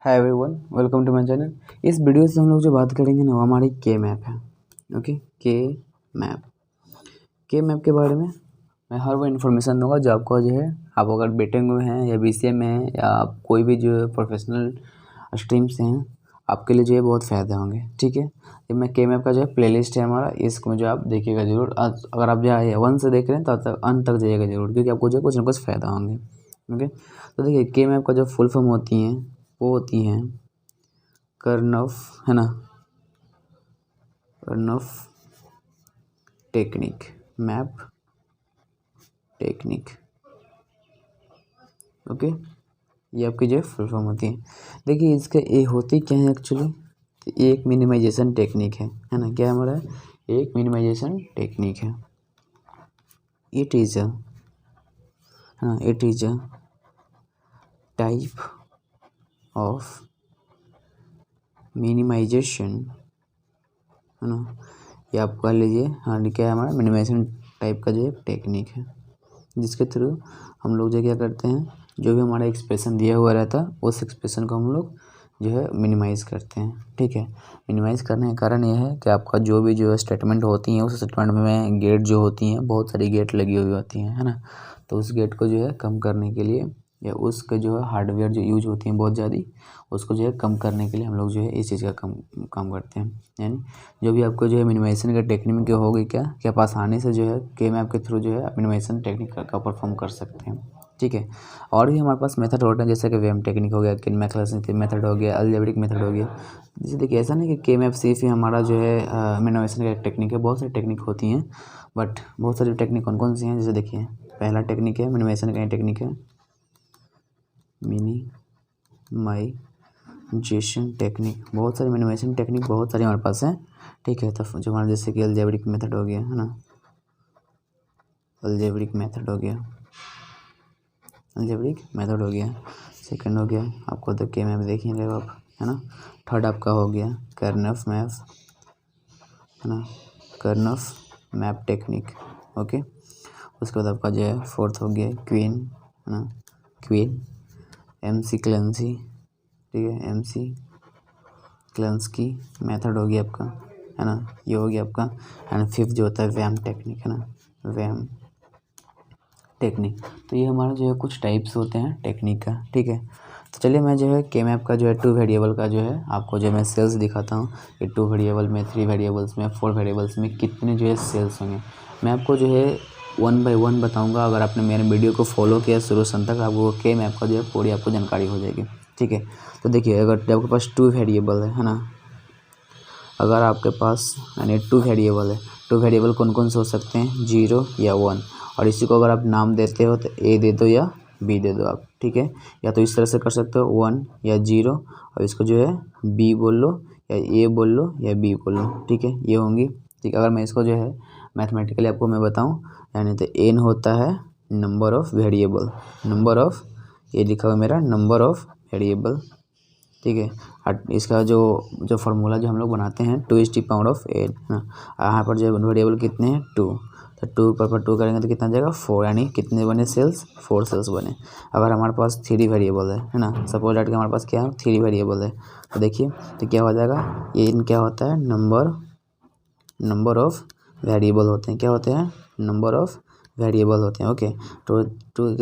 Hi everyone, welcome to my channel. इस video से हम लोग जो बात करेंगे ना वो हमारी के मैप है। ओके, के मैप के बारे में मैं हर वो इन्फॉर्मेशन दूंगा जो आपको जो है, आप अगर बीटेक में हैं या बीसीए में हैं या आप कोई भी जो है प्रोफेशनल स्ट्रीम से हैं, आपके लिए जो है बहुत फ़ायदा होंगे। ठीक है, ये मैं के मैप का जो है प्लेलिस्ट है हमारा, इसको जो आप देखिएगा ज़रूर। अगर आप जो है 1 से देख रहे हैं तो अंत तक जाइएगा ज़रूर, क्योंकि आपको जो है कुछ ना कुछ फ़ायदा होंगे। ओके, तो देखिए के मैप का जो फुल फॉर्म होती हैं वो होती हैं कर्नफ, है ना, कर्नफ टेक्निक, मैप टेक्निक। ओके, ये आपकी जो है फुल फॉर्म होती है। देखिए इसका ये होती क्या है एक्चुअली, एक मिनिमाइजेशन टेक्निक है ना। क्या हमारा एक मिनिमाइजेशन टेक्निक है। It is a type of minimization, है ना, ये आप कह लीजिए। हाँ, क्या है हमारा मिनिमाइजेशन टाइप का जो है टेक्निक है, जिसके थ्रू हम लोग जो क्या करते हैं, जो भी हमारा एक्सप्रेशन दिया हुआ रहता है उस एक्सप्रेशन को हम लोग जो है मिनिमाइज़ करते हैं। ठीक है, मिनिमाइज़ करने का कारण यह है कि आपका जो भी जो है स्टेटमेंट होती हैं उस स्टेटमेंट में गेट जो होती हैं, बहुत सारी गेट लगी हुई होती हैं, है ना। तो उस गेट को जो है कम करने के लिए या उसके जो है हार्डवेयर जो यूज होती हैं बहुत ज़्यादा, उसको जो है कम करने के लिए हम लोग जो है इस चीज़ का काम करते हैं। यानी जो भी आपको जो है मिनिमाइजेशन का टेक्निक क्या होगी, क्या कि आप आसानी से जो है के मैप के थ्रू जो है मिनिमाइजेशन टेक्निक का परफॉर्म कर सकते हैं। ठीक है, और भी हमारे पास मेथड होते हैं, जैसे कि वेम टेक्निक हो गया, किन मेथड हो गया, अलजेब्रिक मेथड हो गया। जैसे देखिए ऐसा नहीं कि के मैप सिर्फ ही हमारा जो है मिनिमाइजेशन का एक टेक्निक है, बहुत सारी टेक्निक होती हैं। बट बहुत सारी टेक्निक कौन कौन सी हैं, जैसे देखिए पहला टेक्निक है मिनिमाइजेशन का टेक्निक है मिनिमाइजेशन टेक्निक। बहुत सारी मिनिमाइजेशन टेक्निक बहुत सारी हमारे पास हैं। ठीक है, तो जो हमारा जैसे कि अलजेब्रिक मेथड हो गया, है ना, अलजेब्रिक मेथड हो गया, सेकंड हो गया आपको तो के मैप देखेंगे आप, है ना। थर्ड आपका हो गया कर्नफ मैप, है ना, कर्नफ मैप टेक्निक। ओके, उसके बाद आपका जो है फोर्थ हो गया क्वीन, है ना, क्वीन MC क्लेंसी। ठीक है, MC क्लेंस्की मेथड हो गया आपका, है ना, ये हो गया आपका। एंड फिफ्थ जो होता है वैम टेक्निक, है ना, वैम टेक्निक। तो ये हमारा जो है कुछ टाइप्स होते हैं टेक्निक का। ठीक है, तो चलिए मैं जो है के मैप का जो है 2 वेरिएबल का जो है आपको जो मैं सेल्स दिखाता हूँ कि 2 वेरिएबल में, 3 वेरिएबल्स में, 4 वेरिएबल्स में कितने जो है सेल्स होंगे। मैं आपको जो है 1 बाय 1 बताऊँगा। अगर आपने मेरे वीडियो को फॉलो किया शुरू से अंत तक, आपको के मैप का जो है पूरी आपको जानकारी हो जाएगी। ठीक है, तो देखिए अगर आपके पास 2 वेरिएबल है ना, अगर आपके पास यानी 2 वेरिएबल है, 2 वेरिएबल कौन कौन से हो सकते हैं, 0 या 1। और इसी को अगर आप नाम देते हो तो A दे दो या B दे दो आप। ठीक है, या तो इस तरह से कर सकते हो 1 या 0, और इसको जो है B बोल लो या A बोल लो या B बोल लो। ठीक है, ये होंगी। ठीक, अगर मैं इसको जो है मैथमेटिकली आपको मैं बताऊँ, यानी तो n होता है number of variable, number of, ये लिखा हुआ मेरा नंबर ऑफ़ वेरिएबल। ठीक है, इसका जो फार्मूला जो हम लोग बनाते हैं 2⁸n, है ना। यहाँ पर जो वेरिएबल कितने हैं 2, तो 2 पर 2 करेंगे तो कितना जाएगा 4, यानी कितने बने सेल्स, 4 सेल्स बने। अगर हमारे पास 3 वेरिएबल है ना, सपोज दैट कि हमारे पास क्या है 3 वेरिएबल है, तो देखिए तो क्या हो जाएगा, ये क्या होता है नंबर ऑफ़ वेरिएबल होते हैं, क्या होते हैं नंबर ऑफ़ वेरिएबल होते हैं। ओके, तो 2⁻³ तो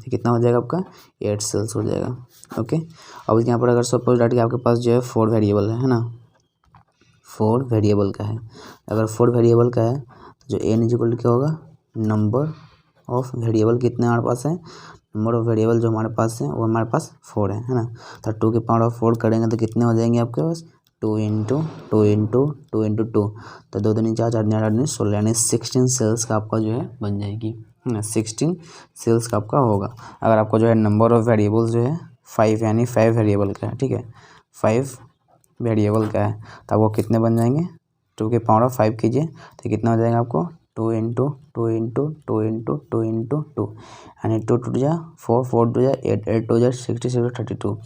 कितना हो जाएगा आपका 8 सेल्स हो जाएगा। ओके, अब यहाँ पर अगर सपोज दैट कि आपके पास जो है 4 वेरिएबल है ना, 4 वेरिएबल का है। अगर 4 वेरिएबल का है तो जो n इक्वल क्या होगा, नंबर ऑफ़ वेरिएबल कितने हमारे पास है, नंबर ऑफ़ वेरिएबल जो हमारे पास है वो हमारे पास 4 है ना। तो 2⁻⁴ करेंगे तो कितने हो जाएंगे आपके पास 2 इंटू 2 इंटू 2 इंटू 2, तो 2 दूनी 4, 4 8 19 16, यानी 16 सेल्स का आपका जो है बन जाएगी, है ना, 16 सेल्स का आपका होगा। अगर आपको जो है नंबर ऑफ़ वेरिएबल्स जो है 5 यानी 5 वेरिएबल का है, ठीक है, 5 वेरिएबल का है, तो आपको कितने बन जाएंगे 2⁻⁵ कीजिए तो कितना हो जाएगा आपको 2 इंटू 2 इंटू 2 इंटू 2 इंटू 2, यानी 2 टू जा 4, 4 टू जा 8, 8 टू जा 66, 32,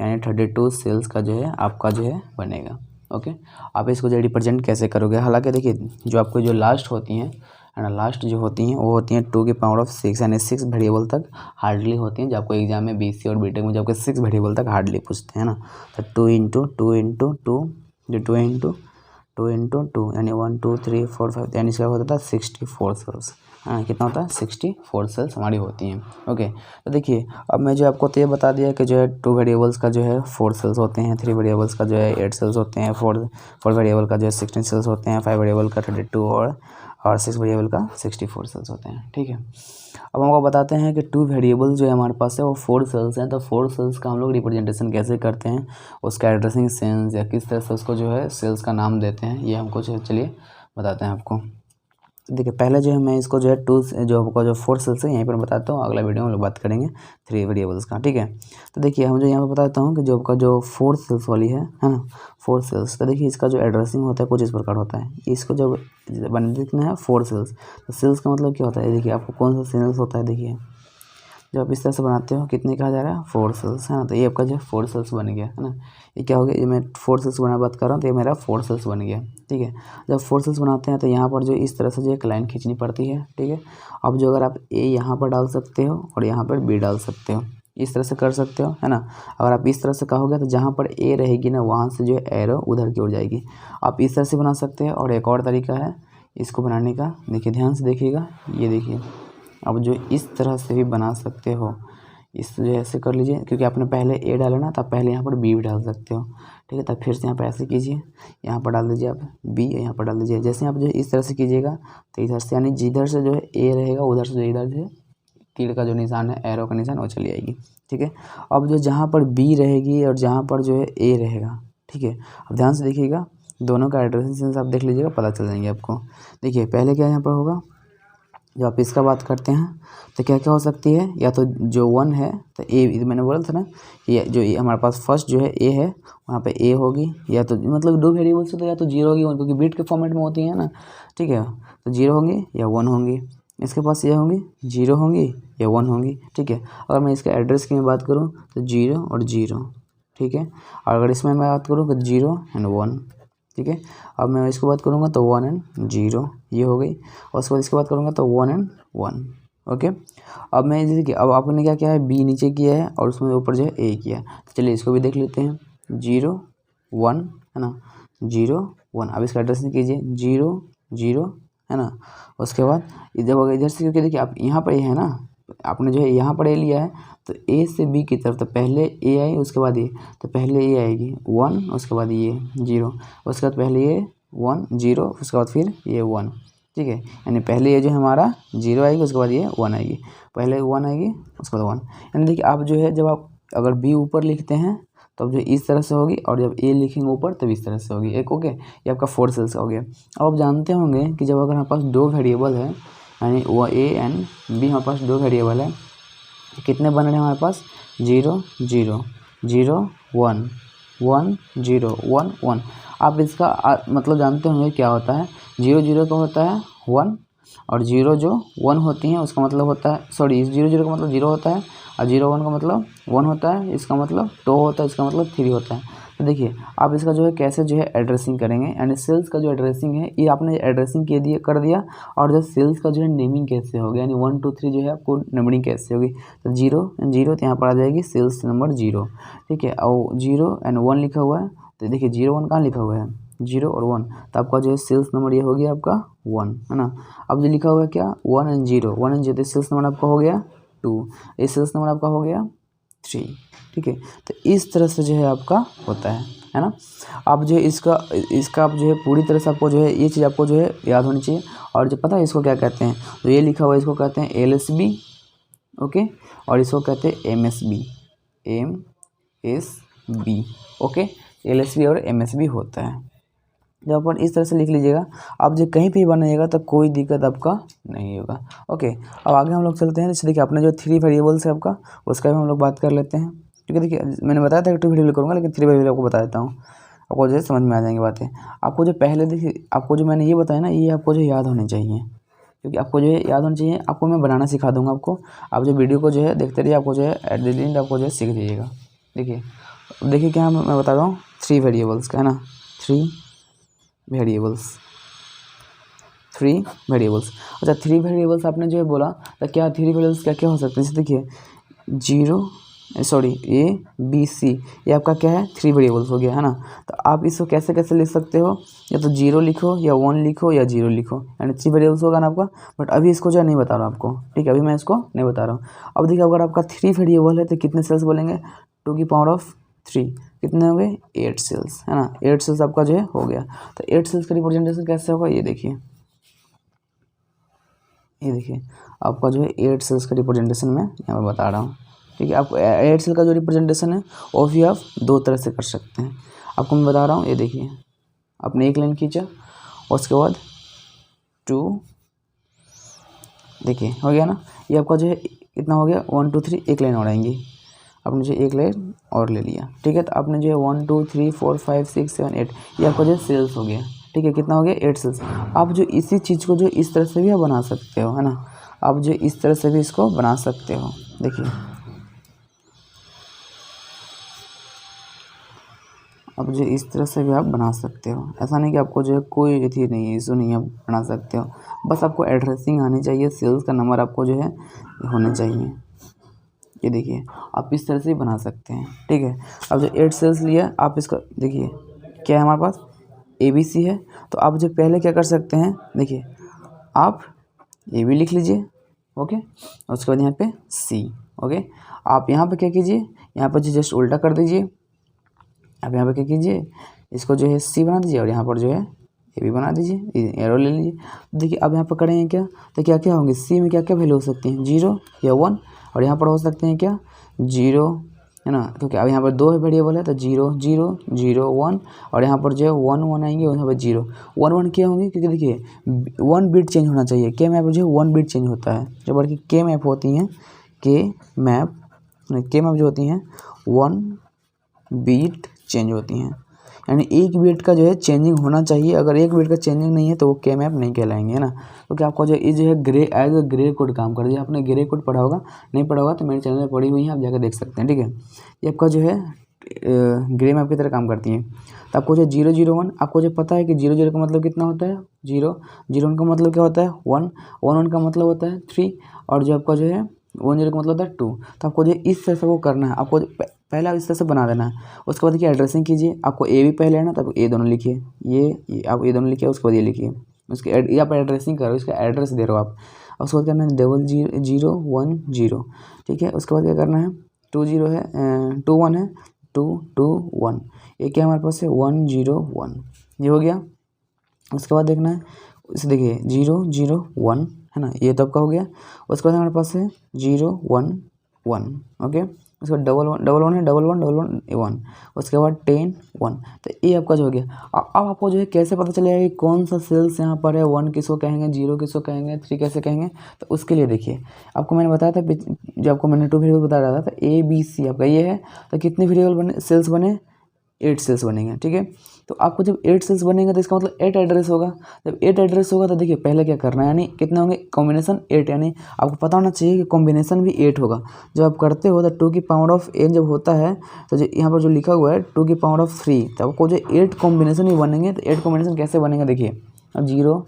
यानी 32 सेल्स का जो है आपका जो है बनेगा। ओके, आप इसको जो रिप्रेजेंट कैसे करोगे, हालांकि देखिए जो आपको जो लास्ट होती हैं एंड लास्ट जो होती हैं वो होती हैं 2 की पावर ऑफ 6 यानी 6 वेरिएबल तक हार्डली होती हैं, जब आपको एग्जाम में BC और BTech में जब 6 वेरिएबल तक हार्डली पूछते हैं ना। तो 2 इंटू 2 इंटू 2 जो 2 इंटू 2 इंटू 2 यानी 1 2 3 4 5 यानी इसका होता था 64 सेल्स। हाँ कितना होता है 64 सेल्स हमारी होती हैं। ओके तो देखिए अब मैं जो आपको तो ये बता दिया कि जो है 2 वेरिएबल्स का जो है 4 सेल्स होते हैं, 3 वेरिएबल्स का जो है 8 सेल्स होते हैं, 4 वेरिएबल का जो है 16 सेल्स होते हैं, 5 वेरिएबल का 32 और 6 वेरिएबल का 64 सेल्स होते हैं। ठीक है अब हमको बताते हैं कि 2 वेरिएबल जो है हमारे पास है वो 4 सेल्स हैं, तो 4 सेल्स का हम लोग रिप्रेजेंटेशन कैसे करते हैं, उसका एड्रेसिंग सेंस या किस तरह से उसको जो है सेल्स का नाम देते हैं, ये हमको चलिए बताते हैं आपको। देखिए पहले जो है मैं इसको जो है 2 जो आपको जो 4 सेल्स है यहीं पर बताता हूँ, अगला वीडियो में हम लोग बात करेंगे 3 वेरिएबल्स का। ठीक है तो देखिए हम जो यहाँ पर बताता हूँ कि जो आपका जो 4 सेल्स वाली है ना 4 सेल्स, तो देखिए इसका जो एड्रेसिंग होता है कुछ इस प्रकार होता है। इसको जब बन लिखना है 4 सेल्स, तो सेल्स का मतलब क्या होता है, देखिए आपको कौन सा सेल्स होता है, देखिए जब आप इस तरह से बनाते हो कितने कहा जा रहा है 4 सेल्स है ना, तो ये आपका जो 4 सेल्स बन गया है ना। ये क्या हो गया, ये मैं 4 सेल्स बना बात कर रहा हूँ तो ये मेरा 4 सेल्स बन गया। ठीक है जब 4 सेल्स बनाते हैं तो यहाँ पर जो इस तरह से जो एक लाइन खींचनी पड़ती है। ठीक है अब जो अगर आप A यहाँ पर डाल सकते हो और यहाँ पर B डाल सकते हो, इस तरह से कर सकते हो है ना। अगर आप इस तरह से कहोगे तो जहाँ पर A रहेगी ना वहाँ से जो है एरो उधर की ओर जाएगी। आप इस तरह से बना सकते हैं और एक और तरीका है इसको बनाने का, देखिए ध्यान से देखिएगा, ये देखिए अब जो इस तरह से भी बना सकते हो, इस जो ऐसे कर लीजिए, क्योंकि आपने पहले A डाला ना, तब पहले यहाँ पर B भी डाल सकते हो। ठीक है तब फिर से यहाँ पर ऐसे कीजिए, यहाँ पर डाल दीजिए आप B, यहाँ पर डाल दीजिए। जैसे आप जो इस तरह से कीजिएगा तो इधर से यानी जिधर से जो है A रहेगा उधर से जो इधर से तीर का जो निशान है एरो का निशान वो चली आएगी। ठीक है अब जो जहाँ पर B रहेगी और जहाँ पर जो है A रहेगा, ठीक है अब ध्यान से देखिएगा, दोनों का एड्रेसिंग सेंस आप देख लीजिएगा, पता चल जाएंगे आपको। देखिए पहले क्या यहाँ पर होगा, जब आप इसका बात करते हैं तो क्या क्या हो सकती है, या तो जो 1 है तो A, मैंने बोला था ना ये जो हमारे पास फर्स्ट जो है A है वहाँ पे A होगी, या तो मतलब 2 वेरिएबल्स से तो या तो 0 होगी क्योंकि बिट के फॉर्मेट में होती है ना। ठीक है तो 0 होंगी या 1 होंगी, इसके पास ये होंगी 0 होंगी या 1 होंगी। ठीक है अगर मैं इसका एड्रेस की मैं बात करूँ तो 0 और 0। ठीक है और अगर इसमें मैं बात करूँ तो 0 एंड 1। ठीक है अब मैं इसको बात करूँगा तो 1 एंड 0 ये हो गई, और उसके बाद इसके बात करूँगा तो 1 एंड 1। ओके अब मैं जैसे कि अब आपने क्या किया है B नीचे किया है और उसमें ऊपर जो है A किया है, तो चलिए इसको भी देख लेते हैं 0 1 है ना 0 1। अब इसका एड्रेसिंग कीजिए 0 0 है ना। उसके बाद जब इधर से, क्योंकि देखिए आप यहाँ पर ये है ना, आपने जो है यहाँ पर A लिया है तो A से B की तरफ तो पहले A आई उसके बाद ये, तो पहले ये आएगी 1 उसके बाद ये 0, उसके बाद पहले ये 1 0 उसके बाद फिर ये 1। ठीक है यानी पहले ये जो हमारा 0 आएगी उसके बाद ये 1 आएगी, पहले 1 आएगी उसके बाद 1। यानी देखिए आप जो है जब आप अगर B ऊपर लिखते हैं तब जो इस तरह से होगी, और जब A लिखेंगे ऊपर तब इस तरह से होगी एक। ओके ये आपका 4 सेल्स हो गया। अब आप जानते होंगे कि जब अगर हमारे पास 2 वेरिएबल है यानी वो A एंड B हमारे पास 2 वेरिएबल है, कितने बन रहे हैं हमारे पास 0 0 0 1 1 0 1 1। आप इसका मतलब जानते होंगे क्या होता है, 0 0 का होता है 1 और 0 जो 1 होती हैं उसका मतलब होता है, सॉरी 0 0 का मतलब 0 होता है और 0 1 का मतलब 1 होता है, इसका मतलब 2 होता है, इसका मतलब 3 होता है। तो देखिए आप इसका जो है कैसे जो है एड्रेसिंग करेंगे, यानी सेल्स का जो एड्रेसिंग है ये आपने एड्रेसिंग कर दिया, और जो सेल्स का जो है नेमिंग कैसे होगा, यानी 1 2 3 जो है आपको नंबरिंग कैसे होगी, तो 0 0 तो यहाँ पर आ जाएगी सेल्स नंबर 0। ठीक है और 0 एंड 1 लिखा हुआ है, तो देखिए 0 1 कहाँ लिखा हुआ है 0 और 1, तो आपका जो है सेल्स नंबर ये हो गया आपका 1 है ना। अब जो लिखा हुआ है क्या 1 एंड 0 1 एंड 0, तो सेल्स नंबर आपका हो गया 2, ये सेल्स नंबर आपका हो गया 3। ठीक है तो इस तरह से जो है आपका होता है ना। आप जो है इसका आप जो है पूरी तरह से आपको जो है ये चीज़ आपको जो है याद होनी चाहिए। और जो पता है इसको क्या कहते हैं, तो ये लिखा हुआ है इसको कहते हैं LSB। ओके और इसको कहते हैं MSB MSB। ओके LSB और MSB होता है। जब अपन इस तरह से लिख लीजिएगा, आप जो कहीं भी बनाइएगा तो कोई दिक्कत आपका नहीं होगा। ओके अब आगे हम लोग चलते हैं। जैसे देखिए अपने जो 3 वेरिएबल्स है आपका, उसका भी हम लोग बात कर लेते हैं। क्योंकि देखिए मैंने बताया था कि 2 वेरिएबल करूँगा, लेकिन 3 वेरिएबल आपको बता देता हूँ, आपको जो है समझ में आ जाएंगी बातें। आपको जो पहले देखिए आपको जो मैंने ये बताया ना, ये आपको जो याद होने चाहिए, क्योंकि आपको जो है याद होना चाहिए। आपको मैं बनाना सिखा दूँगा आपको, आप जो वीडियो को जो है देखते रहिए, आपको जो है एट द एंड आपको जो है सीख जाइएगा। देखिए क्या मैं बता रहा हूँ 3 वेरिएबल्स का है ना, 3 वेरिएबल्स। 3 वेरिएबल्स। अच्छा 3 वेरिएबल्स आपने जो है बोला तो क्या 3 वेरिएबल्स क्या क्या हो सकते हैं, जैसे देखिए A B C ये आपका क्या है 3 वेरिएबल्स हो गया है ना। तो आप इसको कैसे कैसे लिख सकते हो, या तो 0 लिखो या 1 लिखो या 0 लिखो, यानी 3 वेरिएबल्स होगा ना आपका। बट अभी इसको जो है नहीं बता रहा हूँ आपको, ठीक है, अभी मैं इसको नहीं बता रहा हूँ। अब देखिए अगर आपका 3 वेरिएबल है तो कितने सेल्स बोलेंगे, 2⁻3 कितने हो गए 8 सेल्स है ना। 8 सेल्स आपका जो है हो गया। तो 8 सेल्स का रिप्रेजेंटेशन कैसे होगा, ये देखिए आपका जो है 8 सेल्स का रिप्रेजेंटेशन मैं यहाँ पर बता रहा हूँ, ठीक है। आपको 8 सेल का जो रिप्रेजेंटेशन है वो भी आप 2 तरह से कर सकते हैं, आपको मैं बता रहा हूँ। ये देखिए आपने एक लाइन खींचा और उसके बाद 2, देखिए हो गया ना। ये आपका जो है कितना हो गया 1 2 3, एक लाइन और आएंगी, आपने जो एक लाइन और ले लिया, ठीक है। तो आपने जो है 1 2 3 4 5 6 7 8 ये आपका जो सेल्स हो गया, ठीक है। कितना हो गया 8 सेल्स। आप जो इसी चीज़ को जो इस तरह से भी आप बना सकते हो है ना, आप जो इस तरह से भी इसको बना सकते हो। देखिए अब जो इस तरह से भी आप बना सकते हो, ऐसा नहीं कि आपको जो है कोई थी नहीं है, इशू नहीं है, आप बना सकते हो। बस आपको एड्रेसिंग आनी चाहिए, सेल्स का नंबर आपको जो है होने चाहिए। ये देखिए आप इस तरह से ही बना सकते हैं, ठीक है। अब जो 8 सेल्स लिया आप इसका देखिए क्या है हमारे पास ABC है। तो आप जो पहले क्या कर सकते हैं, देखिए आप AB लिख लीजिए, ओके। उसके बाद यहाँ पे C, ओके। आप यहाँ पे क्या कीजिए, यहाँ पर जो जस्ट उल्टा कर दीजिए। आप यहाँ पे क्या कीजिए, इसको जो है C बना दीजिए और यहाँ पर जो है AB बना दीजिए, एरो ले लीजिए। देखिए अब यहाँ पर करेंगे क्या, तो क्या क्या होंगे, C में क्या क्या वैल्यू हो सकती हैं 0 या 1, और यहाँ पर हो सकते हैं क्या 0 है ना, क्योंकि अब यहाँ पर 2 वेरिएबल है तो 0 0 0 1, और यहाँ पर जो है 1 1 आएंगे और यहाँ पर 0 1 1 क्या होंगे, क्योंकि देखिए 1 बिट चेंज होना चाहिए। के मैप जो है 1 बिट चेंज होता है, जो बल्कि के मैप होती हैं, के मैप जो होती हैं 1 बीट चेंज होती हैं, यानी एक बीट का जो है चेंजिंग होना चाहिए। अगर एक बीट का चेंजिंग नहीं है तो वो के मैप नहीं कहलाएंगे, है ना। क्योंकि आपको जो ये जो है ग्रे एज ग्रे कोड काम कर दिया। आपने ग्रे कोड पढ़ा होगा, नहीं पढ़ा होगा तो मेरे चैनल में पढ़ी हुई है, आप जाकर देख सकते हैं, ठीक है। ये आपका जो है ग्रे मैप की तरह काम करती है। तो आपको जो 0 0 1, आपको जो पता है कि 0 0 का मतलब कितना होता है 0 0 1 का मतलब क्या होता है 1 1 1 का मतलब होता है 3, और जो आपका जो है 1 0 का मतलब होता है 2। तो आपको जो इस तरह से वो करना है, आपको पहला इस तरह से बना देना है। उसके बाद देखिए एड्रेसिंग कीजिए, आपको ए भी पहले है ना, तब ए दोनों लिखिए, ये आप ए दोनों लिखिए, उसके बाद ये लिखिए, उसके ये आप एड्रेसिंग करो, इसका एड्रेस दे रहे हो आप। उसके बाद करना है 0 1 0, ठीक है। उसके बाद क्या करना है 2 0 है 2 1 है 2 2 1, ये क्या हमारे पास है 1 0 1, ये हो गया। उसके बाद देखना है इसे, देखिए 0 0 1 है ना, ये तो आपका हो गया। उसके बाद हमारे पास है 0 1 1, ओके। उसके बाद डबल वन है, डबल वन 1, उसके बाद 10 1, तो ये आपका जो हो गया। अब आपको जो है कैसे पता चलेगा कि कौन सा सेल्स यहाँ पर है, 1 किसको कहेंगे, 0 किसको कहेंगे, 3 कैसे कहेंगे। तो उसके लिए देखिए आपको मैंने बताया था, जब आपको मैंने 2 वेरिएबल बता रहा था, ABC आपका ये है। तो कितने वेरिएबल बने, सेल्स बने 8 सेल्स बनेंगे, ठीक है। तो आपको जब 8 सेल्स बनेंगे तो इसका मतलब 8 एड्रेस होगा। जब 8 एड्रेस होगा तो देखिए पहले क्या करना है, यानी कितने होंगे कॉम्बिनेशन 8, यानी आपको पता होना चाहिए कि कॉम्बिनेशन भी 8 होगा। जब आप करते हो तो 2⁻n जब होता है तो जो यहाँ पर जो लिखा हुआ है 2⁻3, तो आपको जो 8 कॉम्बिनेशन ही बनेंगे। तो 8 कॉम्बिनेशन कैसे बनेंगे, देखिए अब 0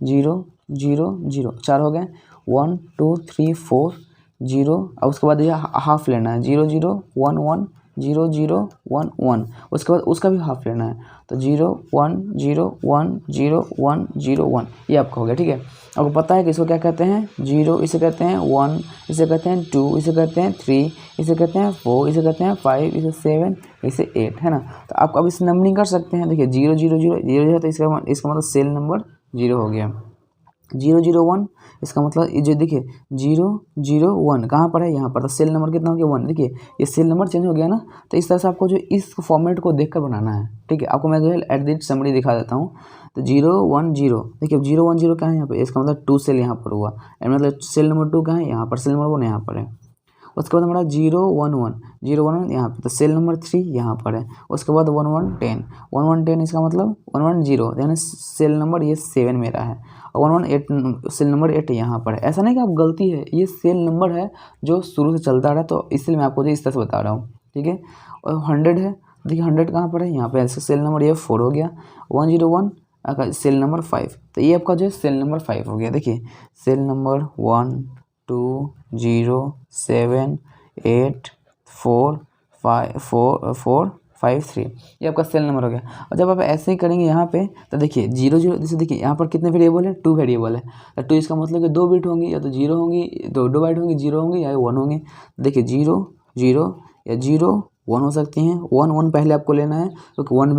0 0 0 4 हो गए, 1 2 3 4 0, और उसके बाद ये हाफ लेना है 0 0 1 1 0 0 1 1, उसके बाद उसका भी हाफ लेना है। तो 0 1 0 1 0 1 0 1, ये आपका हो गया, ठीक है। आपको पता है कि इसको क्या कहते हैं 0, इसे कहते हैं 1, इसे कहते हैं 2, इसे कहते हैं 3, इसे कहते हैं 4, इसे कहते हैं 5, इसे 7, इसे 8, है ना। तो आप अब इस नंबरिंग कर सकते हैं। देखिए 0 0 0 0 0, तो इसका मतलब सेल नंबर 0 हो गया। 0 0 1, इसका मतलब ये जो देखिए 0 0 1 कहाँ पर है, यहाँ पर। तो सेल नंबर कितना हो गया 1, देखिए ये सेल नंबर चेंज हो गया ना। तो इस तरह से आपको जो इस फॉर्मेट को देखकर बनाना है, ठीक है। आपको मैं जो है एट द समरी दिखा देता हूँ। तो 0 1 0, देखिए 0 1 0 कहाँ है यहाँ पे, इसका मतलब 2 सेल यहाँ पर हुआ, मतलब सेल नंबर 2 कहाँ है यहाँ पर, सेल नंबर 1 यहाँ पर है। उसके बाद हमारा 0 1 1 0 1 1 यहाँ पर, तो सेल नंबर 3 यहाँ पर है। उसके बाद 1 1 10 1 1 10, इसका मतलब 1 1 0, यानी सेल नंबर ये 7 मेरा है, और 1 1 8 सेल नंबर 8 यहाँ पर है। ऐसा नहीं कि आप गलती है, ये सेल नंबर है जो शुरू से चलता रहा, तो इसलिए मैं आपको जो इस तरह से बता रहा हूँ, ठीक है। और 100 है, देखिए 100 कहाँ पर है, यहाँ पर। ऐसे सेल नंबर ये 4 हो गया। 1 0 1 आपका सेल नंबर 5, तो ये आपका जो है सेल नंबर 5 हो गया। देखिए सेल नंबर 1 2 0 7 8 4 5 3, ये आपका सेल नंबर हो गया। और जब आप ऐसे ही करेंगे यहाँ पे तो देखिए 0 0, जैसे देखिए यहाँ पर कितने वेरिएबल है, 2 वेरिएबल है, तो 2 इसका मतलब कि 2 बिट होंगी, या तो 0 होंगी, 2 बाइट होंगी, 0 होंगी या 1 होंगे। देखिए 0 0 या 0 1 हो सकती हैं। 1 1 पहले आपको लेना है क्योंकि 1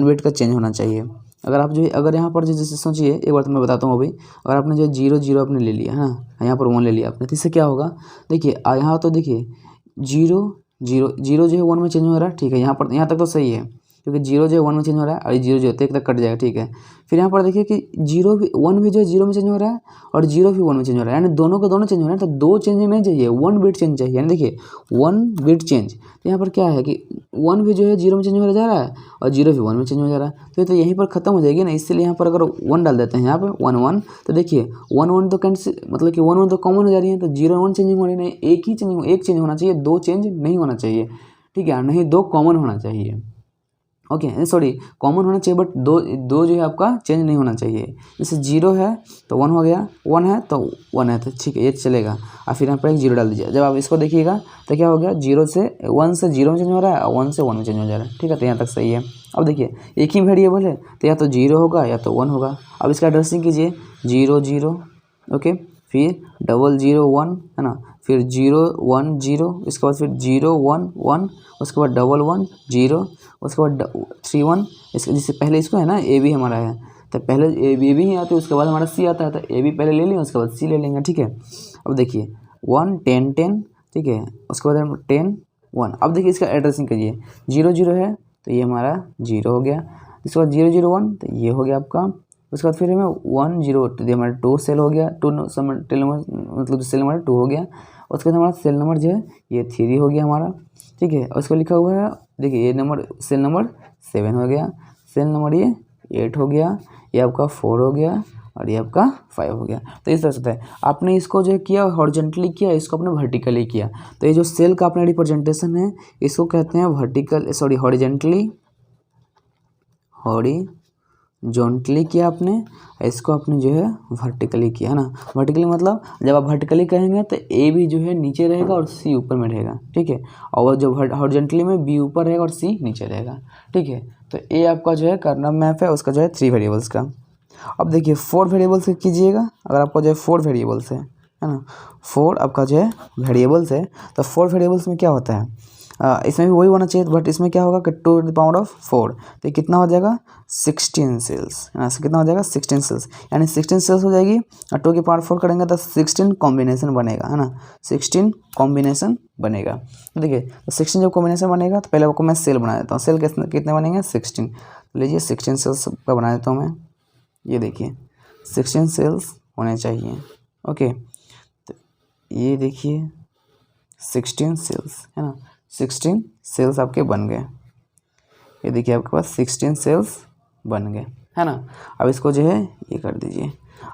बिट का चेंज होना चाहिए। अगर आप जो है अगर यहाँ पर जैसे सोचिए, एक बार तो मैं बताता हूँ अभी, अगर आपने जो 0 0 आपने ले लिया है ना, यहाँ पर 1 ले लिया आपने, तो इससे क्या होगा, देखिए यहाँ तो देखिए 0 0 0 जो है 1 में चेंज हो रहा है, ठीक है, यहाँ पर यहाँ तक तो सही है क्योंकि 0 जो है 1 में चेंज हो रहा है और 0 जो है एक तक कट जाएगा, ठीक है। फिर यहाँ पर देखिए कि 0 भी 1 भी जो है 0 में चेंज हो रहा है और 0 भी 1 में चेंज हो रहा है, यानी दोनों के दोनों चेंज हो रहे हैं, तो 2 चेंज नहीं चाहिए, 1 बिट चेंज चाहिए। यानी देखिए 1 बिट चेंज, तो यहाँ पर क्या है कि 1 भी जो है 0 में चेंज हो जा रहा है और 0 भी 1 में चेंज हो जा रहा है, तो ये तो यहीं पर खत्म हो जाएगी ना। इसलिए यहाँ पर अगर 1 डाल देते हैं यहाँ पर 1 1, तो देखिए 1 1 तो कैंसिल, मतलब कि 1 1 तो कॉमन हो जा रही है, तो 0 1 चेंजिंग हो रही नहीं, एक चेंज होना चाहिए, 2 चेंज नहीं होना चाहिए, ठीक है, नहीं 2 कॉमन होना चाहिए। ओके सॉरी, कॉमन होना चाहिए बट दो जो है आपका चेंज नहीं होना चाहिए। जैसे 0 है तो 1 हो गया, 1 है तो 1 है, तो ठीक है ये चलेगा। और फिर यहाँ पर एक 0 डाल दीजिए। जब आप इसको देखिएगा तो क्या हो गया, 1 से 0 में चेंज हो रहा है और 1 से 1 में चेंज हो जा रहा है, ठीक है, तो यहाँ तक सही है। अब देखिए एक ही वेरिएबल है तो या तो 0 होगा या तो 1 होगा। अब इसका एड्रेसिंग कीजिए 0 0, ओके, फिर 0 0 1 है ना, फिर 0 1 0, इसके बाद फिर 0 1 1, उसके बाद 1 1 0, उसके बाद 3 1, इसके जिससे पहले इसको है ना ए बी हमारा है, तो पहले ए बी ही आते, उसके बाद हमारा सी आता है, तो ए बी पहले ले लेंगे उसके बाद सी ले लेंगे, ठीक है। अब देखिए 1 10 10, ठीक है, उसके बाद 10 1। अब देखिए इसका एड्रेसिंग करिए, 0 0 है तो ये हमारा 0 हो गया, इसके बाद 0 0 1 तो ये हो गया आपका, उसके बाद फिर हमें 1 0 तो ये हमारा 2 सेल हो गया, 2 मतलब सेल नंबर 2 हो गया। उसके बाद हमारा सेल नंबर जो है ये 3 हो गया हमारा, ठीक है। उसको लिखा हुआ है देखिए ये नंबर सेल नंबर 7 हो गया, सेल नंबर ये 8 हो गया, ये आपका 4 हो गया और ये आपका 5 हो गया। तो इस तरह से है, आपने इसको जो किया हॉरिजॉन्टली किया, इसको आपने वर्टिकली किया, तो ये जो सेल का अपना रिप्रेजेंटेशन है इसको कहते हैं हॉरिजॉन्टली किया आपने, इसको आपने जो है वर्टिकली किया है ना। वर्टिकली मतलब जब आप वर्टिकली कहेंगे तो ए भी जो है नीचे रहेगा और सी ऊपर में रहेगा, ठीक है, और जब हॉरिजॉन्टली में बी ऊपर रहेगा और सी नीचे रहेगा, ठीक है। तो ए आपका जो है कर्नल मैप है, उसका जो है 3 वेरिएबल्स का। अब देखिए 4 वेरिएबल्स का कीजिएगा, अगर आपको जो है 4 वेरिएबल्स है ना, 4 आपका जो है वेरिएबल्स है, तो 4 वेरिएबल्स में क्या होता है, इसमें भी वही होना चाहिए, बट इसमें क्या होगा कि 2 to the power of 4, तो ये कितना हो जाएगा 16 सेल्स, कितना हो जाएगा 16 सेल्स, यानी 16 सेल्स हो जाएगी और 2 की पावर 4 करेंगे तो 16 कॉम्बिनेशन बनेगा, है ना, 16 कॉम्बिनेशन बनेगा। तो देखिए तो 16 जब कॉम्बिनेशन बनेगा तो पहले आपको मैं सेल बना देता हूँ, सेल कितने बनेंगे 16, तो लीजिए 16 सेल्स का बना देता हूँ मैं, ये देखिए 16 सेल्स होने चाहिए, ओके, तो ये देखिए 16 सेल्स है ना, 16 सेल्स आपके बन गए, ये देखिए आपके पास 16 सेल्स बन गए, है ना। अब इसको जो है ये कर दीजिए।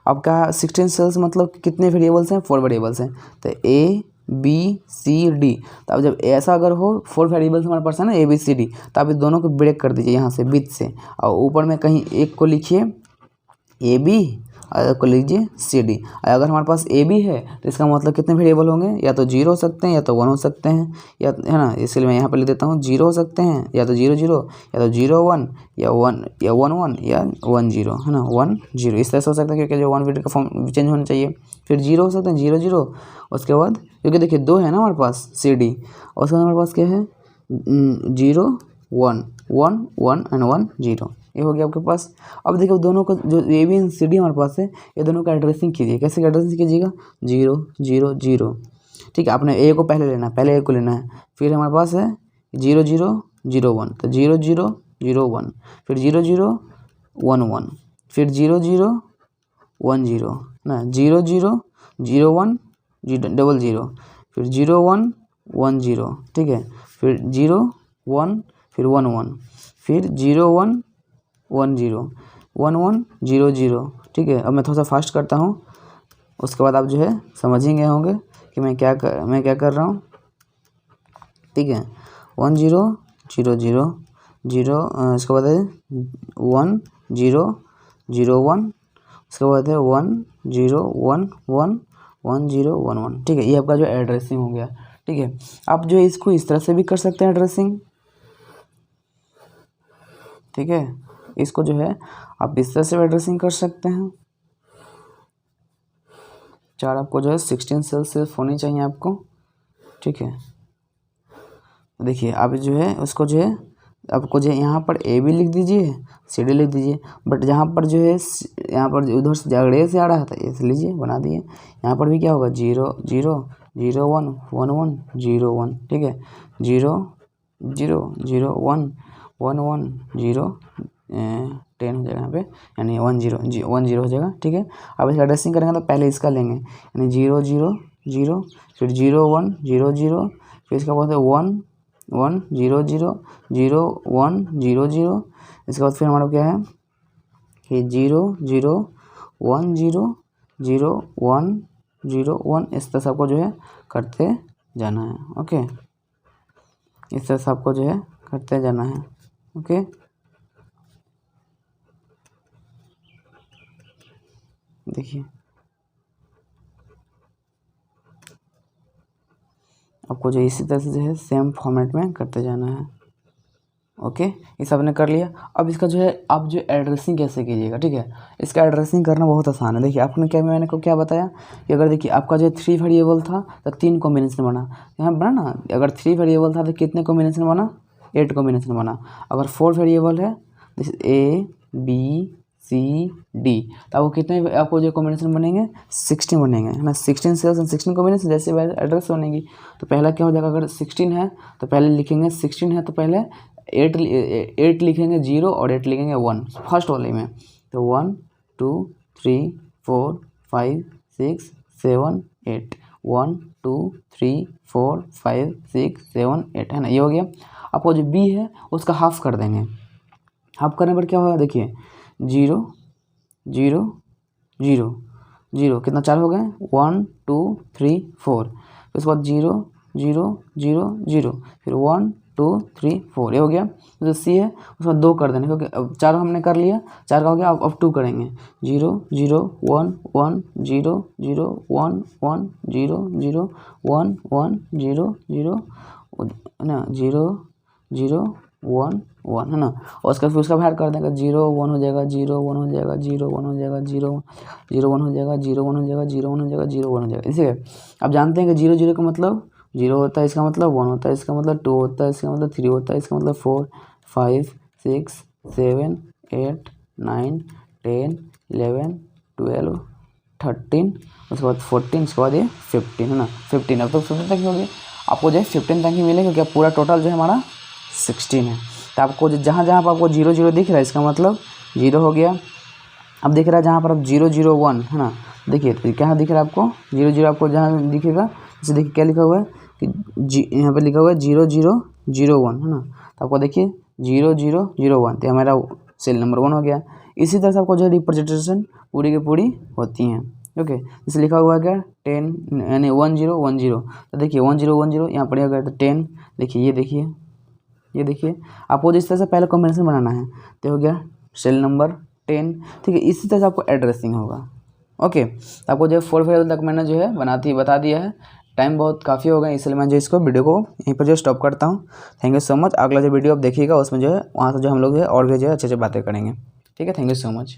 अब क्या 16 सेल्स मतलब कितने वेरिएबल्स हैं, 4 वेरिएबल्स हैं, तो ए बी सी डी, तो अब जब ऐसा अगर हो 4 वेरिएबल्स हमारे पास है ना ए बी सी डी, तो आप इस दोनों को ब्रेक कर दीजिए यहाँ से बीच से, और ऊपर में कहीं एक को लिखिए ए बी और को लीजिए सी डी। अगर हमारे पास ए बी है तो इसका मतलब कितने वेरिएबल होंगे, या तो 0 हो सकते हैं या तो 1 हो सकते हैं, या है ना, इसलिए मैं यहाँ पर लिख देता हूँ 0 हो सकते हैं या तो 0 0 या तो 0 1 या 1 या 1 1 या 1 0, है ना, 1 0, इस तरह से हो सकता है क्योंकि जो 1 बिट का फॉर्म चेंज होना चाहिए। फिर 0 हो सकते हैं 0 0, उसके बाद क्योंकि देखिए 2 है ना हमारे पास सी डी, और उसके बाद हमारे पास क्या है 0 1 1 1 एंड 1 0, ये हो गया आपके पास। अब देखो दोनों को जो A B and C D हमारे पास है, ये दोनों का एड्रेसिंग कीजिए, कैसे एड्रेसिंग कीजिएगा 0 0 0, ठीक है, आपने ए को पहले लेना है, पहले ए को लेना है, फिर हमारे पास है 0 0 0 1, तो 0 0 0 1, फिर 0 0 1 1, फिर 0 0 1 0 ना, 0 0 0 1 0 0, फिर 0 1 1 0, ठीक है, फिर 0 1 फिर 1 1, फिर 0 1 1 0 1 1 0 0, ठीक है। अब मैं थोड़ा सा फास्ट करता हूँ, उसके बाद आप जो है समझ ही गए होंगे कि मैं क्या कर रहा हूँ, ठीक है। 1 0 0 0 0, इसके बाद 1 0 01, उसके बाद है 10111011, ठीक है। ये आपका जो एड्रेसिंग हो गया, ठीक है। आप जो है इसको इस तरह से भी कर सकते हैं एड्रेसिंग, ठीक है। इसको जो है आप इस तरह से एड्रेसिंग कर सकते हैं। 4 आपको जो है 16 सेल्स सिर्फ होनी चाहिए आपको, ठीक है। देखिए आप जो है उसको जो है आपको जो है यहाँ पर ए भी लिख दीजिए, सी डी लिख दीजिए, बट जहाँ पर जो है यहाँ पर उधर से झगड़े से आ रहा था ऐसे लीजिए बना दिए। यहाँ पर भी क्या होगा 0 0 0 1 1 1 0 1, ठीक है। 0 0 0 1 1 1 0 10 हो जाएगा यहाँ पे, यानी 1 0 हो जाएगा, ठीक है। अब इसका एड्रेसिंग करेंगे तो पहले इसका लेंगे, यानी 0 0 0, फिर 0 1 0 0, फिर इसका बाद 1 1 0 0 0 1 0 0, इसके बाद फिर हमारा क्या है कि 0 0 1 0 0 1 0 1, इस तरह से आपको जो है करते जाना है, ओके। इस तरह से आपको जो है करते जाना है, ओके। देखिए आपको जो इसी तरह से जो है सेम फॉर्मेट में करते जाना है, ओके। ये सब ने कर लिया। अब इसका जो है आप जो एड्रेसिंग कैसे कीजिएगा, ठीक है। इसका एड्रेसिंग करना बहुत आसान है। देखिए आपने क्या, मैंने को क्या बताया कि अगर देखिए आपका जो 3 वेरिएबल था तो 3 कॉम्बिनेशन बना, यहाँ बना ना। अगर 3 वेरिएबल था तो कितने कॉम्बिनेशन बना, 8 कॉम्बिनेशन बना। अगर 4 वेरिएबल है जैसे A B C D, तो आपको कितने आपको जो कॉम्बिनेशन बनेंगे 16 बनेंगे, है ना। 16 सेल्स एंड 16 कॉम्बिनेशन जैसे एड्रेस बनेगी। तो पहला क्या हो जाएगा, अगर 16 है तो पहले लिखेंगे 16 है तो पहले 8 लिखेंगे 0 और 8 लिखेंगे 1 फर्स्ट वाले में। तो 1 2 3 4 5 6 7 8, 1 2 3 4 5 6 7 8, है ना। ये हो गया। आपको जो B है उसका हाफ कर देंगे। हाफ करने पर क्या होगा, देखिए 0 0 0 0, कितना 4 हो गए, 1 2 3 4, उसके बाद 0 0 0 0, फिर 1 2 3 4, ये हो गया। जो C है उसमें 2 कर देना, क्योंकि अब 4 हमने कर लिया, 4 का हो गया। अब 2 करेंगे, 0 0 1 1 0 0 1 1 0 0 1 1 0 0, है ना, 0 0 1 1, है ना। और उसका फिर उसका भाग कर देंगे, 0 1 हो जाएगा, 0 1 हो जाएगा, 0 1 हो जाएगा, 0 0 1 हो जाएगा, 0 1 हो जाएगा, 0 1 हो जाएगा, 0 1 हो जाएगा। इसे अब जानते हैं कि 0 0 का मतलब 0 होता है, इसका मतलब 1 होता है, इसका मतलब 2 होता है, इसका मतलब 3 होता है, इसका मतलब 4 5 6 7 8 9 10 11 12 13, उसके बाद 14, उसके बाद ये 15, है ना। 15 अब तो 15 तक ही हो गया। आपको जो है 15 तक ही मिलेगा, क्योंकि पूरा टोटल जो है हमारा 16 है। तो आपको जहाँ जहाँ पर आपको 0 0 दिख रहा है इसका मतलब 0 हो गया। अब दिख रहा है जहाँ पर अब 0 0 1, है ना। देखिए तो क्या दिख रहा है आपको 0 0, आपको जहाँ दिखेगा जैसे देखिए क्या लिखा हुआ है कि यहाँ पर लिखा हुआ है 0 0 0 1, है ना। तो आपको देखिए 0 0 0 1, तो हमारा सेल नंबर 1 हो गया। इसी तरह से आपको जो है रिप्रेजेंटेशन पूरी की पूरी होती हैं, ओके। जैसे लिखा हुआ है क्या 10, यानी 1 0 1 0, तो देखिए 1 0 1 0 यहाँ पढ़िएगा तो 10। देखिए ये देखिए आपको जिस तरह से पहले कॉम्बिनेशन बनाना है तो हो गया सेल नंबर 10, ठीक है। इसी तरह से आपको एड्रेसिंग होगा, ओके। तो आपको जो 4 वेरिएबल तक मैंने जो है बता दिया है। टाइम बहुत काफ़ी हो गया, इसलिए मैं जो इसको वीडियो को यहीं पर जो स्टॉप करता हूँ। Thank you so much. अगला जो वीडियो आप देखिएगा उसमें जो है वहाँ से जो हम लोग जो है और भी जो है अच्छे अच्छे बातें करेंगे, ठीक है। Thank you so much.